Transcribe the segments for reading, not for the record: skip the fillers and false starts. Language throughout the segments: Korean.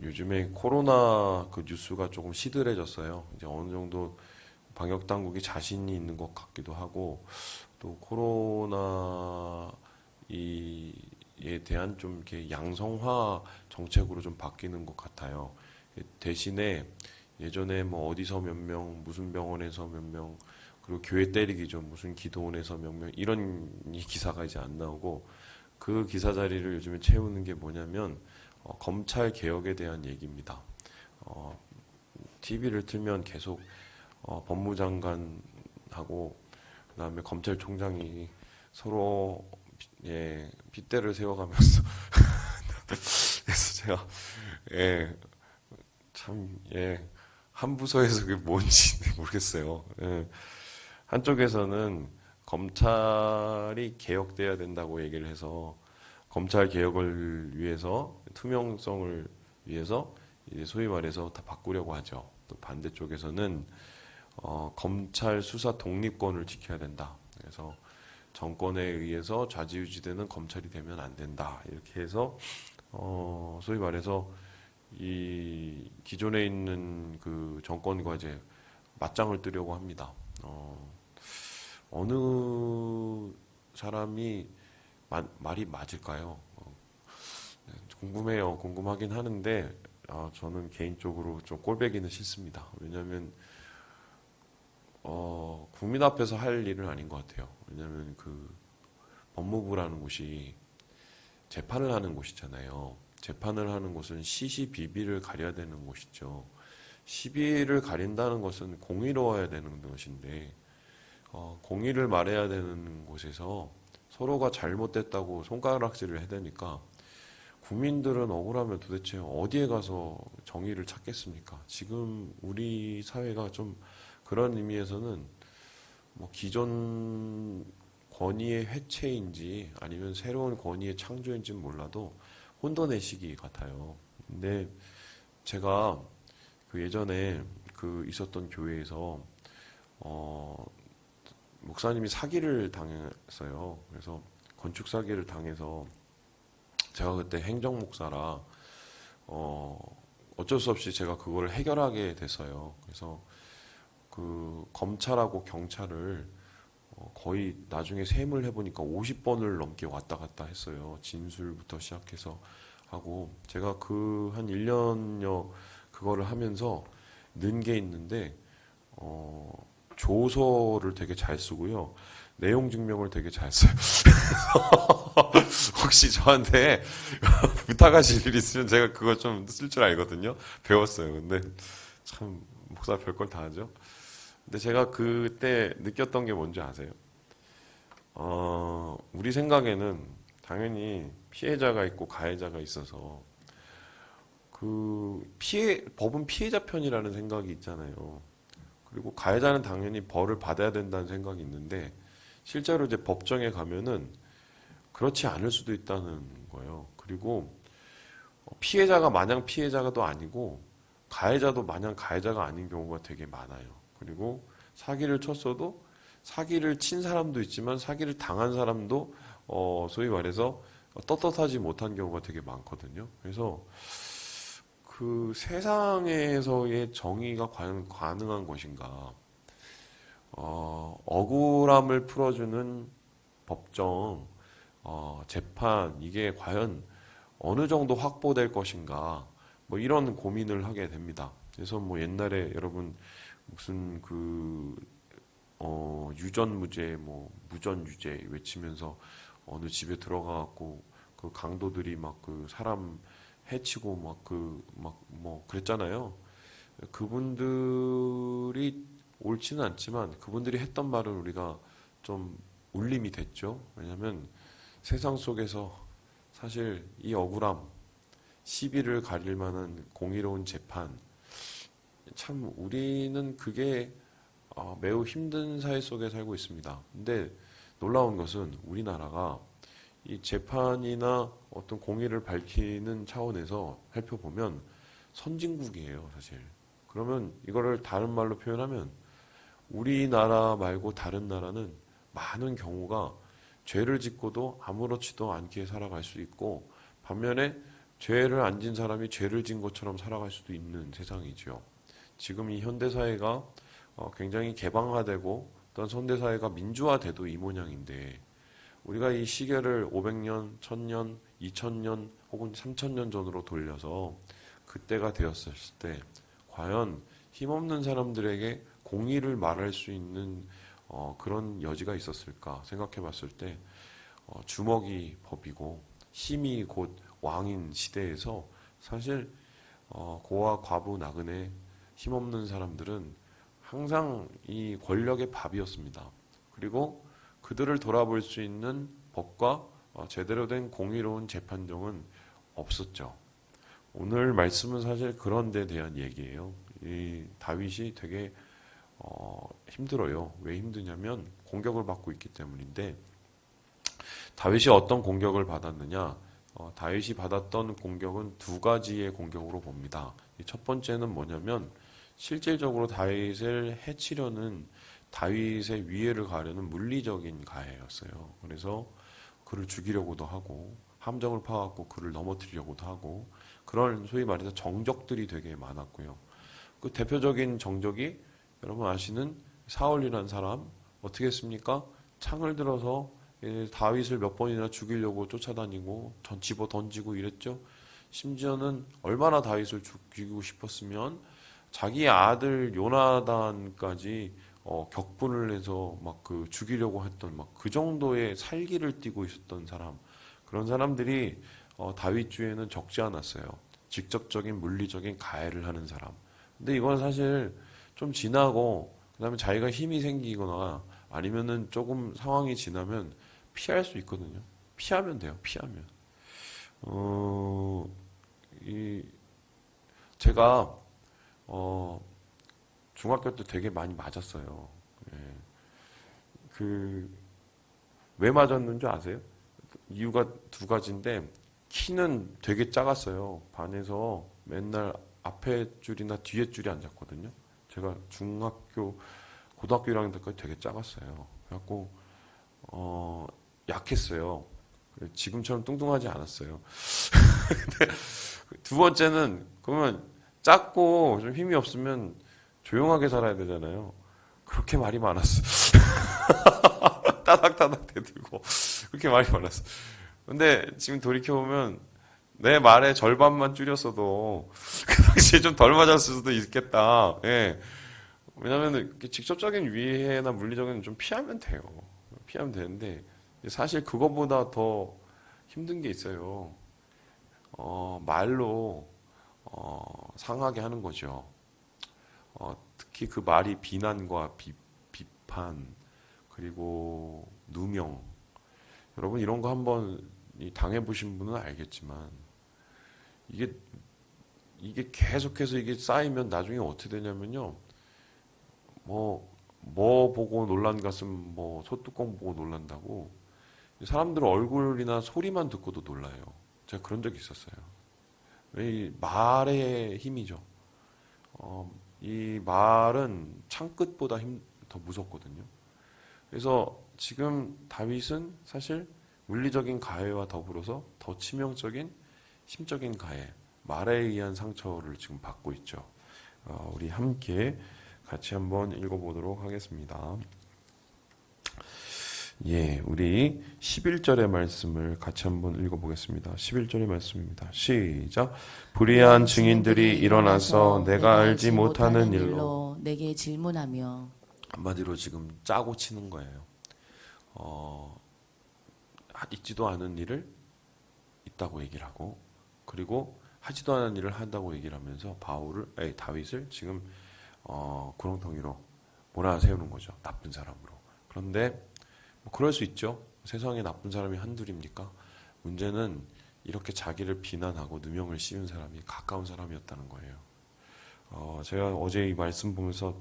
요즘에 코로나 그 뉴스가 조금 시들해졌어요. 이제 어느 정도 방역 당국이 자신이 있는 것 같기도 하고, 또 코로나 이에 대한 좀 이렇게 양성화 정책으로 좀 바뀌는 것 같아요. 대신에 예전에 뭐 어디서 몇 명, 무슨 병원에서 몇 명, 그리고 교회 때리기 좀 무슨 기도원에서 몇 명, 이런 이 기사가 이제 안 나오고, 그 기사 자리를 요즘에 채우는 게 뭐냐면 검찰 개혁에 대한 얘기입니다. 어, TV를 틀면 계속 법무장관하고 그다음에 검찰총장이 서로 빗대를 세워가면서 그래서 제가 예, 참 한 부서에서 그게 뭔지 모르겠어요. 한쪽에서는 검찰이 개혁돼야 된다고 얘기를 해서 검찰 개혁을 위해서 투명성을 위해서 이제 소위 말해서 다 바꾸려고 하죠. 또 반대쪽에서는 검찰 수사 독립권을 지켜야 된다. 그래서 정권에 의해서 좌지우지되는 검찰이 되면 안 된다. 이렇게 해서 소위 말해서 이 기존에 있는 그 정권과 이제 맞짱을 뜨려고 합니다. 어느 사람이 말이 맞을까요? 궁금해요. 궁금하긴 하는데 저는 개인적으로 좀 꼴배기는 싫습니다. 왜냐하면 국민 앞에서 할 일은 아닌 것 같아요. 왜냐하면 그 법무부라는 곳이 재판을 하는 곳이잖아요. 재판을 하는 곳은 시시비비를 가려야 되는 곳이죠. 시비를 가린다는 것은 공의로워야 되는 것인데 공의를 말해야 되는 곳에서 서로가 잘못됐다고 손가락질을 해대니까 국민들은 억울하면 도대체 어디에 가서 정의를 찾겠습니까? 지금 우리 사회가 좀 그런 의미에서는 뭐 기존 권위의 해체인지 아니면 새로운 권위의 창조인지는 몰라도 혼돈의 시기 같아요. 근데 제가 그 예전에 그 있었던 교회에서 어, 목사님이 사기를 당했어요. 그래서 건축 사기를 당해서 제가 그때 행정 목사라 어쩔 수 없이 제가 그거를 해결하게 됐어요. 그래서 그 검찰하고 경찰을 거의 나중에 셈을 해보니까 50번을 넘게 왔다 갔다 했어요. 진술부터 시작해서 하고 제가 그 한 1년여 그거를 하면서 는 게 있는데 조서를 되게 잘 쓰고요. 내용 증명을 되게 잘 써요. 혹시 저한테 부탁하실 일 있으면 제가 그거 좀 쓸 줄 알거든요. 배웠어요. 근데 참 목사 별걸 다 하죠. 근데 제가 그때 느꼈던 게 뭔지 아세요? 우리 생각에는 당연히 피해자가 있고 가해자가 있어서 법은 피해자 편이라는 생각이 있잖아요. 그리고 가해자는 당연히 벌을 받아야 된다는 생각이 있는데 실제로 이제 법정에 가면은 그렇지 않을 수도 있다는 거예요. 그리고 피해자가 마냥 피해자가도 아니고 가해자도 마냥 가해자가 아닌 경우가 되게 많아요. 그리고 사기를 쳤어도 사기를 친 사람도 있지만 사기를 당한 사람도 소위 말해서 떳떳하지 못한 경우가 되게 많거든요. 그래서 그 세상에서의 정의가 과연 가능한 것인가? 억울함을 풀어주는 법정, 재판, 이게 과연 어느 정도 확보될 것인가? 뭐 이런 고민을 하게 됩니다. 그래서 뭐 옛날에 여러분 무슨 유전무죄, 뭐 무전유죄 외치면서 어느 집에 들어가갖고 그 강도들이 막 그 사람 해치고 뭐 그랬잖아요. 그분들이 옳지는 않지만 그분들이 했던 말은 우리가 좀 울림이 됐죠. 왜냐하면 세상 속에서 사실 이 억울함, 시비를 가릴 만한 공의로운 재판, 참 우리는 그게 매우 힘든 사회 속에 살고 있습니다. 근데 놀라운 것은 우리나라가 이 재판이나 어떤 공의를 밝히는 차원에서 살펴보면 선진국이에요, 사실. 그러면 이거를 다른 말로 표현하면 우리나라 말고 다른 나라는 많은 경우가 죄를 짓고도 아무렇지도 않게 살아갈 수 있고 반면에 죄를 안 진 사람이 죄를 진 것처럼 살아갈 수도 있는 세상이죠. 지금 이 현대사회가 굉장히 개방화되고 어떤 현대사회가 민주화돼도 이 모양인데 우리가 이 시계를 500년, 1000년, 2000년 혹은 3000년 전으로 돌려서 그때가 되었을 때 과연 힘없는 사람들에게 공의를 말할 수 있는 그런 여지가 있었을까 생각해 봤을 때 주먹이 법이고 힘이 곧 왕인 시대에서 사실 고아, 과부, 나그네 힘없는 사람들은 항상 이 권력의 밥이었습니다. 그리고 그들을 돌아볼 수 있는 법과 제대로 된 공의로운 재판정은 없었죠. 오늘 말씀은 사실 그런 데 대한 얘기예요. 이 다윗이 되게 힘들어요. 왜 힘드냐면 공격을 받고 있기 때문인데 다윗이 어떤 공격을 받았느냐? 다윗이 받았던 공격은 두 가지의 공격으로 봅니다. 첫 번째는 뭐냐면 실질적으로 다윗을 해치려는 다윗의 위해를 가하려는 물리적인 가해였어요. 그래서 그를 죽이려고도 하고 함정을 파갖고 그를 넘어뜨리려고도 하고 그런 소위 말해서 정적들이 되게 많았고요. 그 대표적인 정적이 여러분 아시는 사울이라는 사람 어떻게 했습니까? 창을 들어서 다윗을 몇 번이나 죽이려고 쫓아다니고 집어 던지고 이랬죠. 심지어는 얼마나 다윗을 죽이고 싶었으면 자기 아들 요나단까지 격분을 해서 막 그 죽이려고 했던 막 그 정도의 살기를 띠고 있었던 사람 그런 사람들이 다윗 주에는 적지 않았어요. 직접적인 물리적인 가해를 하는 사람. 근데 이건 사실 좀 지나고 그다음에 자기가 힘이 생기거나 아니면은 조금 상황이 지나면 피할 수 있거든요. 피하면 돼요. 피하면. 이 제가 중학교 때 되게 많이 맞았어요. 예. 왜 맞았는 줄 아세요? 이유가 두 가지인데, 키는 되게 작았어요. 반에서 맨날 앞에 줄이나 뒤에 줄이 앉았거든요. 제가 고등학교 1학년 때까지 되게 작았어요. 그래갖고, 약했어요. 지금처럼 뚱뚱하지 않았어요. 근데 두 번째는, 그러면 작고 좀 힘이 없으면 조용하게 살아야 되잖아요. 그렇게 말이 많았어. 따닥따닥 대들고 그렇게 말이 많았어. 근데 지금 돌이켜보면 내 말의 절반만 줄였어도 그 당시에 좀 덜 맞았을 수도 있겠다. 예. 왜냐면 직접적인 위해나 물리적인 좀 피하면 돼요. 피하면 되는데 사실 그것보다 더 힘든 게 있어요. 말로 상하게 하는 거죠. 특히 그 말이 비난과 비판 그리고 누명 여러분 이런 거 한번 당해보신 분은 알겠지만 이게 계속해서 이게 쌓이면 나중에 어떻게 되냐면요 뭐 보고 놀란 가슴 뭐 소뚜껑 보고 놀란다고 사람들 얼굴이나 소리만 듣고도 놀라요. 제가 그런 적이 있었어요. 이 말의 힘이죠. 이 말은 창끝보다 더 무섭거든요. 그래서 지금 다윗은 사실 물리적인 가해와 더불어서 더 치명적인 심적인 가해, 말에 의한 상처를 지금 받고 있죠. 우리 함께 같이 한번 읽어보도록 하겠습니다. 예, 우리 11절의 말씀을 같이 한번 읽어보겠습니다. 11절의 말씀입니다. 시작. 불의한 증인들이 일어나서 내가 알지 못하는 일로 내게 질문하며 한마디로 지금 짜고 치는 거예요. 있지도 않은 일을 있다고 얘기를 하고 그리고 하지도 않은 일을 한다고 얘기를 하면서 다윗을 지금 구렁텅이로 몰아세우는 거죠. 나쁜 사람으로. 그런데 뭐 그럴 수 있죠. 세상에 나쁜 사람이 한둘입니까? 문제는 이렇게 자기를 비난하고 누명을 씌운 사람이 가까운 사람이었다는 거예요. 제가 어제 이 말씀 보면서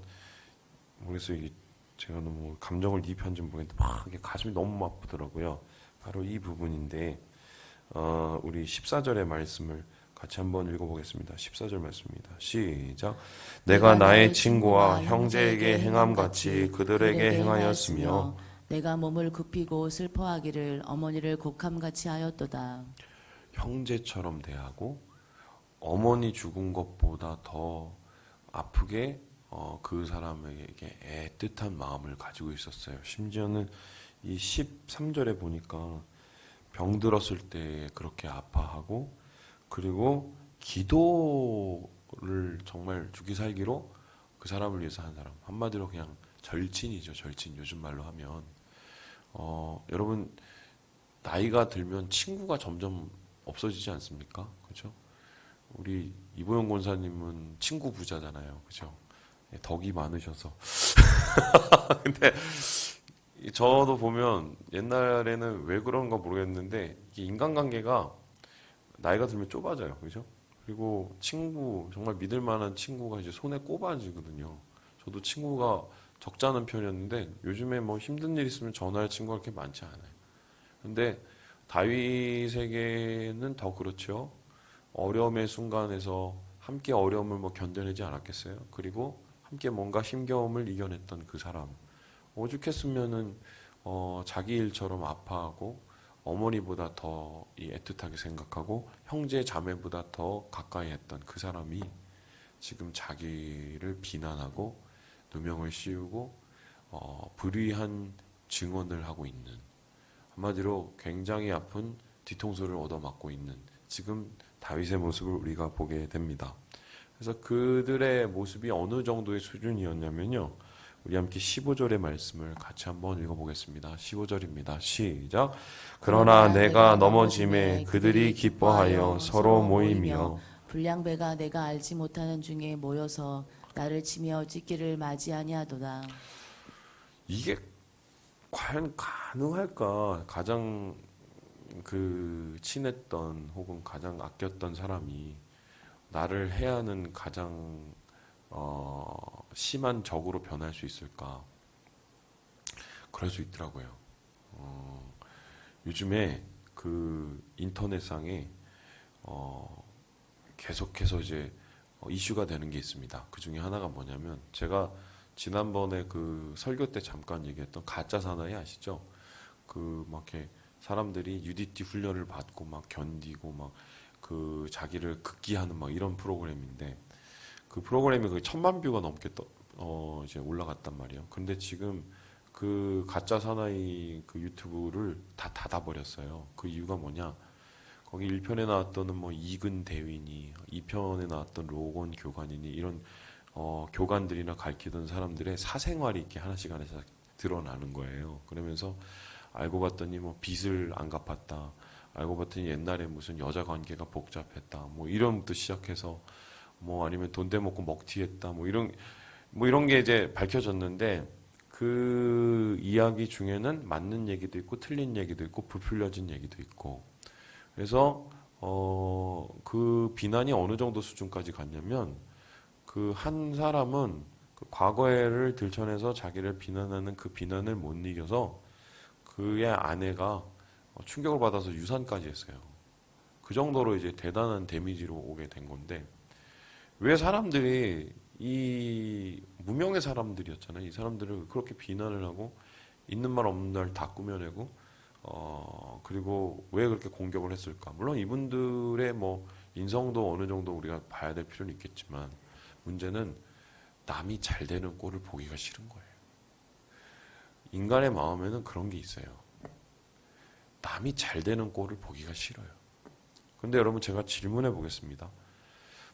모르겠어요. 이게 제가 너무 감정을 이입한지 모르겠는데 막 이게 가슴이 너무 아프더라고요. 바로 이 부분인데 우리 14절의 말씀을 같이 한번 읽어보겠습니다. 14절 말씀입니다. 시작. 내가 나의 친구와 형제에게 행함같이 그들에게 행하였으며 내가 몸을 굽히고 슬퍼하기를 어머니를 곡함같이 하였도다. 형제처럼 대하고 어머니 죽은 것보다 더 아프게 그 사람에게 애틋한 마음을 가지고 있었어요. 심지어는 이 13절에 보니까 병들었을 때 그렇게 아파하고 그리고 기도를 정말 죽기 살기로 그 사람을 위해서 한 사람. 한마디로 그냥 절친이죠. 절친. 요즘 말로 하면 여러분 나이가 들면 친구가 점점 없어지지 않습니까? 그렇죠? 우리 이보영 권사님은 친구 부자잖아요. 그렇죠? 덕이 많으셔서. 근데 저도 보면 옛날에는 왜 그런가 모르겠는데 이게 인간관계가 나이가 들면 좁아져요. 그죠? 그리고 친구, 정말 믿을 만한 친구가 이제 손에 꼽아지거든요. 저도 친구가 적잖은 편이었는데 요즘에 뭐 힘든 일 있으면 전화할 친구가 그렇게 많지 않아요. 근데 다윗에게는 더 그렇죠. 어려움의 순간에서 함께 어려움을 뭐 견뎌내지 않았겠어요? 그리고 함께 뭔가 힘겨움을 이겨냈던 그 사람. 오죽했으면은 자기 일처럼 아파하고 어머니보다 더 이 애틋하게 생각하고 형제 자매보다 더 가까이 했던 그 사람이 지금 자기를 비난하고 누명을 씌우고 불의한 증언을 하고 있는 한마디로 굉장히 아픈 뒤통수를 얻어맞고 있는 지금 다윗의 모습을 우리가 보게 됩니다. 그래서 그들의 모습이 어느 정도의 수준이었냐면요. 우리 함께 15절의 말씀을 같이 한번 읽어보겠습니다. 15절입니다. 시작. 그러나 내가 넘어짐에 그들이 기뻐하여 서로 모이며 불량배가 내가 알지 못하는 중에 모여서 나를 치며 찢기를 맞이하냐도다. 이게 과연 가능할까? 가장 그 친했던 혹은 가장 아꼈던 사람이 나를 해하는 가장 심한 적으로 변할 수 있을까? 그럴 수 있더라고요. 요즘에 그 인터넷상에 계속해서 이제 이슈가 되는 게 있습니다. 그 중에 하나가 뭐냐면 제가 지난번에 그 설교 때 잠깐 얘기했던 가짜 사나이 아시죠? 그 막 이렇게 사람들이 UDT 훈련을 받고 막 견디고 막 그 자기를 극기하는 막 이런 프로그램인데 그 프로그램이 그 1000만 뷰가 넘게 이제 올라갔단 말이에요. 근데 지금 그 가짜 사나이 그 유튜브를 다 닫아버렸어요. 그 이유가 뭐냐? 거기 1편에 나왔던 뭐 이근 대위니, 2편에 나왔던 로건 교관이니 이런 교관들이나 가르치던 사람들의 사생활이 이렇게 하나씩 드러나는 거예요. 그러면서 알고 봤더니 뭐 빚을 안 갚았다. 알고 봤더니 옛날에 무슨 여자 관계가 복잡했다. 뭐 이런부터 시작해서 뭐 아니면 돈 대먹고 먹튀했다. 뭐 이런 게 이제 밝혀졌는데 그 이야기 중에는 맞는 얘기도 있고 틀린 얘기도 있고 부풀려진 얘기도 있고 그래서 그 비난이 어느 정도 수준까지 갔냐면 그 한 사람은 그 과거를 들춰내서 자기를 비난하는 그 비난을 못 이겨서 그의 아내가 충격을 받아서 유산까지 했어요. 그 정도로 이제 대단한 데미지로 오게 된 건데 왜 사람들이 이 무명의 사람들이었잖아요. 이 사람들을 그렇게 비난을 하고 있는 말 없는 말 다 꾸며내고 그리고 왜 그렇게 공격을 했을까? 물론 이분들의 뭐 인성도 어느 정도 우리가 봐야 될 필요는 있겠지만 문제는 남이 잘 되는 꼴을 보기가 싫은 거예요. 인간의 마음에는 그런 게 있어요. 남이 잘 되는 꼴을 보기가 싫어요. 근데 여러분 제가 질문해 보겠습니다.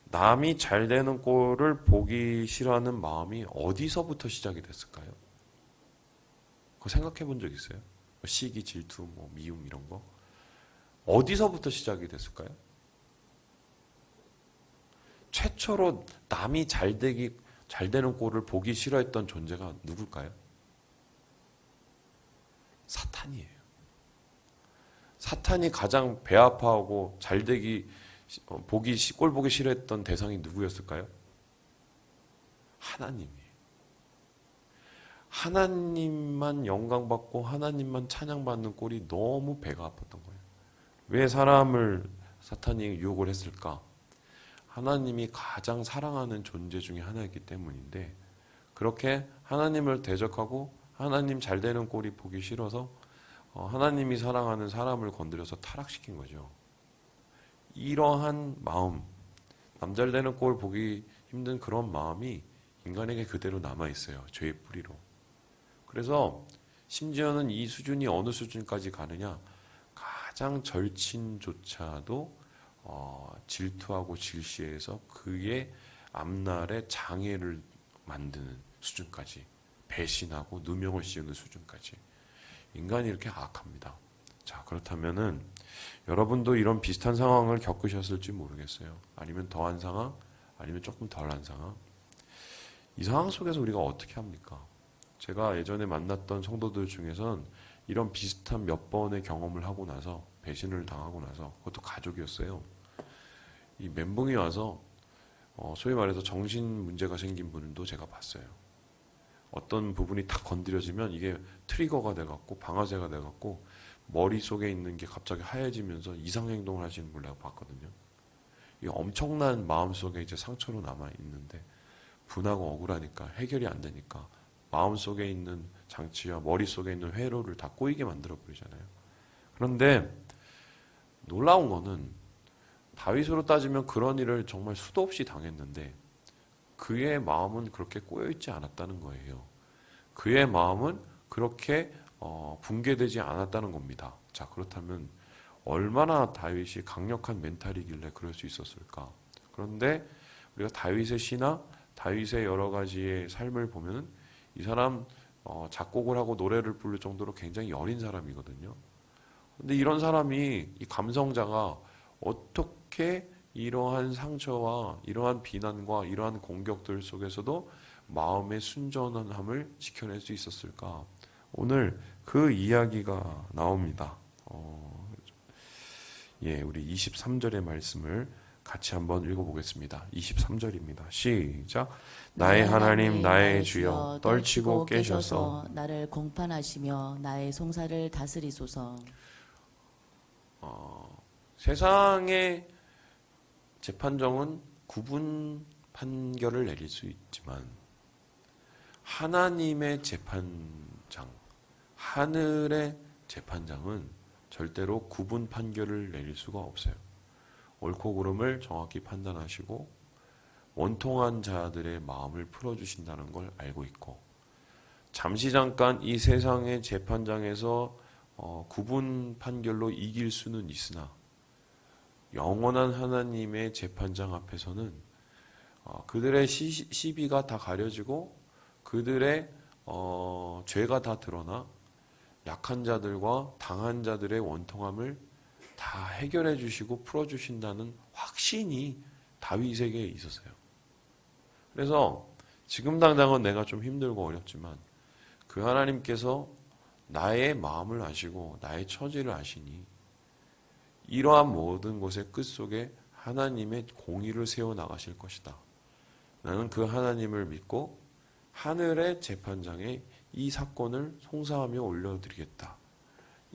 남이 잘 되는 꼴을 보기 싫어하는 마음이 어디서부터 시작이 됐을까요? 그거 생각해 본 적 있어요? 시기, 질투, 뭐 미움 이런 거 어디서부터 시작이 됐을까요? 최초로 남이 잘 되는 꼴을 보기 싫어했던 존재가 누굴까요? 사탄이에요. 사탄이 가장 배 아파하고 꼴 보기 싫어했던 대상이 누구였을까요? 하나님이에요. 하나님만 영광받고 하나님만 찬양받는 꼴이 너무 배가 아팠던 거예요. 왜 사람을 사탄이 유혹을 했을까? 하나님이 가장 사랑하는 존재 중에 하나이기 때문인데 그렇게 하나님을 대적하고 하나님 잘 되는 꼴이 보기 싫어서 하나님이 사랑하는 사람을 건드려서 타락시킨 거죠. 이러한 마음, 남잘 되는 꼴 보기 힘든 그런 마음이 인간에게 그대로 남아 있어요. 죄의 뿌리로. 그래서 심지어는 이 수준이 어느 수준까지 가느냐? 가장 절친조차도 질투하고 질시해서 그의 앞날에 장애를 만드는 수준까지, 배신하고 누명을 씌우는 수준까지. 인간이 이렇게 악합니다. 자, 그렇다면은 여러분도 이런 비슷한 상황을 겪으셨을지 모르겠어요. 아니면 더한 상황, 아니면 조금 덜한 상황. 이 상황 속에서 우리가 어떻게 합니까? 제가 예전에 만났던 성도들 중에선 이런 비슷한 몇 번의 경험을 하고 나서, 배신을 당하고 나서, 그것도 가족이었어요. 이 멘붕이 와서 소위 말해서 정신 문제가 생긴 분도 제가 봤어요. 어떤 부분이 탁 건드려지면 이게 트리거가 돼갖고 방아쇠가 돼갖고 머릿속에 있는 게 갑자기 하얘지면서 이상행동을 하시는 분을 내가 봤거든요. 이 엄청난 마음속에 이제 상처로 남아 있는데 분하고 억울하니까 해결이 안 되니까 마음속에 있는 장치와 머릿속에 있는 회로를 다 꼬이게 만들어 버리잖아요. 그런데 놀라운 거는 다윗으로 따지면 그런 일을 정말 수도 없이 당했는데 그의 마음은 그렇게 꼬여있지 않았다는 거예요. 그의 마음은 그렇게 붕괴되지 않았다는 겁니다. 자, 그렇다면 얼마나 다윗이 강력한 멘탈이길래 그럴 수 있었을까? 그런데 우리가 다윗의 시나 다윗의 여러 가지의 삶을 보면 이 사람 작곡을 하고 노래를 부를 정도로 굉장히 여린 사람이거든요. 근데 이런 사람이, 이 감성자가 어떻게 이러한 상처와 이러한 비난과 이러한 공격들 속에서도 마음의 순전함을 지켜낼 수 있었을까? 오늘 그 이야기가 나옵니다. 우리 23절의 말씀을 같이 한번 읽어보겠습니다. 23절입니다. 시작. 나의 하나님 나의 주여 떨치고 깨셔서 나를 공판하시며 나의 송사를 다스리소서. 세상의 재판정은 구분 판결을 내릴 수 있지만 하나님의 재판장, 하늘의 재판장은 절대로 구분 판결을 내릴 수가 없어요. 옳고 그름을 정확히 판단하시고 원통한 자들의 마음을 풀어주신다는 걸 알고 있고, 잠시 잠깐 이 세상의 재판장에서 구분 판결로 이길 수는 있으나 영원한 하나님의 재판장 앞에서는 그들의 시비가 다 가려지고 그들의 죄가 다 드러나 약한 자들과 당한 자들의 원통함을 다 해결해 주시고 풀어 주신다는 확신이 다윗에게 있었어요. 그래서 지금 당장은 내가 좀 힘들고 어렵지만 그 하나님께서 나의 마음을 아시고 나의 처지를 아시니 이러한 모든 것의 끝속에 하나님의 공의를 세워 나가실 것이다. 나는 그 하나님을 믿고 하늘의 재판장에 이 사건을 송사하며 올려드리겠다.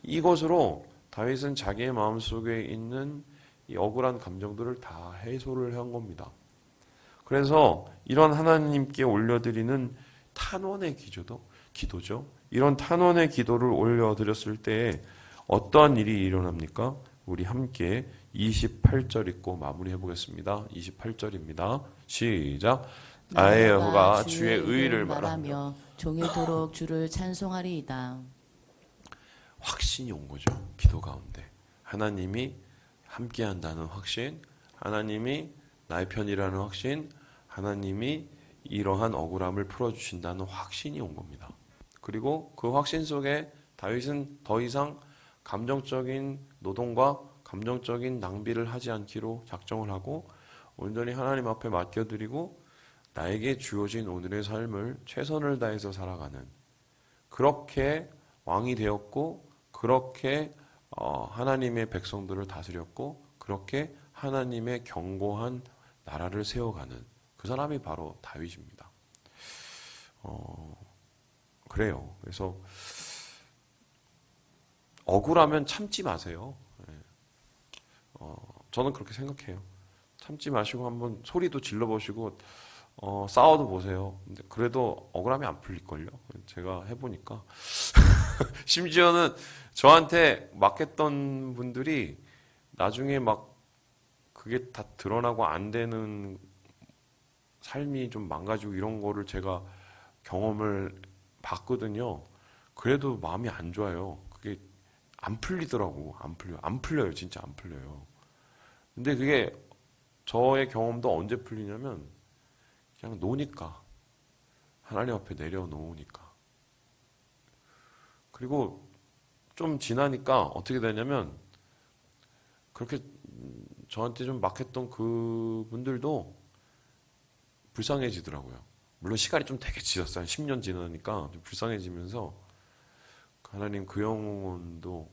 이것으로 다윗은 자기의 마음속에 있는 이 억울한 감정들을 다 해소를 한 겁니다. 그래서 이런 하나님께 올려드리는 탄원의 기도죠. 이런 탄원의 기도를 올려드렸을 때 어떠한 일이 일어납니까? 우리 함께 28절 읽고 마무리해 보겠습니다. 28절입니다. 시작. 나의 여호가 주의 의를 말하며 종일토록 주를 찬송하리이다. 확신이 온 거죠. 기도 가운데 하나님이 함께한다는 확신, 하나님이 나의 편이라는 확신, 하나님이 이러한 억울함을 풀어주신다는 확신이 온 겁니다. 그리고 그 확신 속에 다윗은 더 이상 감정적인 노동과 감정적인 낭비를 하지 않기로 작정을 하고 온전히 하나님 앞에 맡겨드리고 나에게 주어진 오늘의 삶을 최선을 다해서 살아가는, 그렇게 왕이 되었고 그렇게 하나님의 백성들을 다스렸고 그렇게 하나님의 견고한 나라를 세워가는 그 사람이 바로 다윗입니다. 그래요. 그래서 억울하면 참지 마세요. 저는 그렇게 생각해요. 참지 마시고 한번 소리도 질러보시고 싸워도 보세요. 근데 그래도 억울함이 안 풀릴걸요. 제가 해보니까 심지어는 저한테 맡겼던 분들이 나중에 막 그게 다 드러나고 안 되는 삶이 좀 망가지고 이런 거를 제가 경험을 봤거든요. 그래도 마음이 안 좋아요. 그게 안 풀리더라고. 안 풀려요. 진짜 안 풀려요. 근데 그게 저의 경험도 언제 풀리냐면 그냥 노니까. 하나님 앞에 내려놓으니까. 그리고 좀 지나니까 어떻게 되냐면 그렇게 저한테 좀 막했던 그분들도 불쌍해지더라고요. 물론 시간이 좀 되게 지났어요. 한 10년 지나니까 좀 불쌍해지면서 하나님 그 영혼도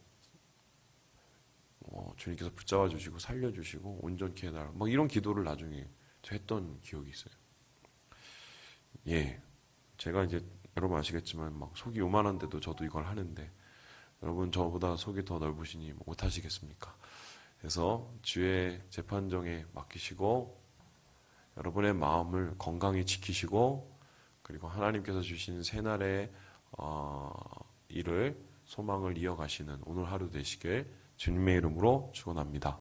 주님께서 붙잡아 주시고 살려주시고 온전케 해달라. 막 이런 기도를 나중에 제가 했던 기억이 있어요. 예, 제가 이제 여러분 아시겠지만 막 속이 요만한데도 저도 이걸 하는데 여러분 저보다 속이 더 넓으시니 못하시겠습니까? 그래서 주의 재판정에 맡기시고 여러분의 마음을 건강히 지키시고 그리고 하나님께서 주신 새날의 일을 소망을 이어가시는 오늘 하루 되시길 주님의 이름으로 축원합니다.